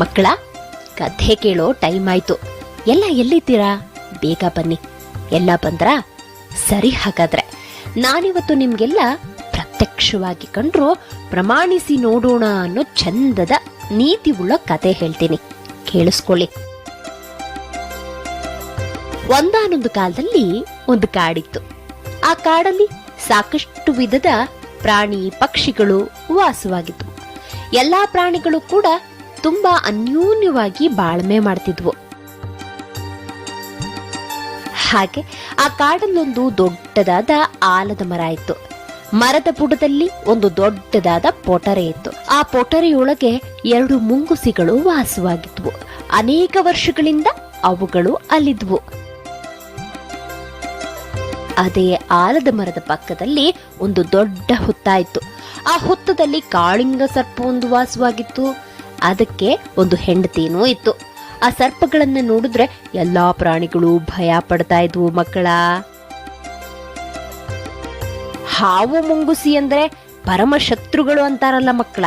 ಮಕ್ಕಳ, ಕಥೆ ಕೇಳೋ ಟೈಮ್ ಆಯ್ತು. ಎಲ್ಲ ಎಲ್ಲಿದ್ದೀರಾ? ಬೇಗ ಬನ್ನಿ. ಎಲ್ಲ ಬಂದ್ರಾ? ಸರಿ, ಹಾಗಾದ್ರೆ ನಾನಿವತ್ತು ನಿಮ್ಗೆಲ್ಲ ಪ್ರತ್ಯಕ್ಷವಾಗಿ ಕಂಡ್ರು ಪ್ರಮಾಣಿಸಿ ನೋಡೋಣ ಅನ್ನೋ ಚಂದದ ನೀತಿ ಉಳ್ಳ ಕತೆ ಹೇಳ್ತೀನಿ, ಕೇಳಿಸ್ಕೊಳ್ಳಿ. ಒಂದಾನೊಂದು ಕಾಲದಲ್ಲಿ ಒಂದು ಕಾಡಿತ್ತು. ಆ ಕಾಡಲ್ಲಿ ಸಾಕಷ್ಟು ವಿಧದ ಪ್ರಾಣಿ ಪಕ್ಷಿಗಳು ವಾಸವಾಗಿದ್ವು. ಎಲ್ಲಾ ಪ್ರಾಣಿಗಳು ಕೂಡ ತುಂಬಾ ಅನ್ಯೋನ್ಯವಾಗಿ ಬಾಳ್ಮೆ ಮಾಡ್ತಿದ್ವು. ಹಾಗೆ ಆ ಕಾಡಲ್ಲೊಂದು ದೊಡ್ಡದಾದ ಆಲದ ಮರ ಇತ್ತು. ಮರದ ಬುಡದಲ್ಲಿ ಒಂದು ದೊಡ್ಡದಾದ ಪೊಟರೆ ಇತ್ತು. ಆ ಪೊಟರೆಯೊಳಗೆ 2 ಮುಂಗುಸಿಗಳು ವಾಸವಾಗಿದ್ವು. ಅನೇಕ ವರ್ಷಗಳಿಂದ ಅವುಗಳು ಅಲ್ಲಿದ್ವು. ಅದೇ ಆಲದ ಮರದ ಪಕ್ಕದಲ್ಲಿ ಒಂದು ದೊಡ್ಡ ಹುತ್ತ ಇತ್ತು. ಆ ಹುತ್ತದಲ್ಲಿ ಕಾಳಿಂಗ ಸರ್ಪ ಒಂದು ವಾಸವಾಗಿತ್ತು. ಅದಕ್ಕೆ ಒಂದು ಹೆಂಡತಿನೂ ಇತ್ತು. ಆ ಸರ್ಪಗಳನ್ನ ನೋಡಿದ್ರೆ ಎಲ್ಲಾ ಪ್ರಾಣಿಗಳು ಭಯ ಪಡ್ತಾ ಇದ್ವು ಮಕ್ಕಳ. ಹಾವು ಮುಂಗುಸಿ ಅಂದ್ರೆ ಪರಮ ಶತ್ರುಗಳು ಅಂತಾರಲ್ಲ ಮಕ್ಕಳ.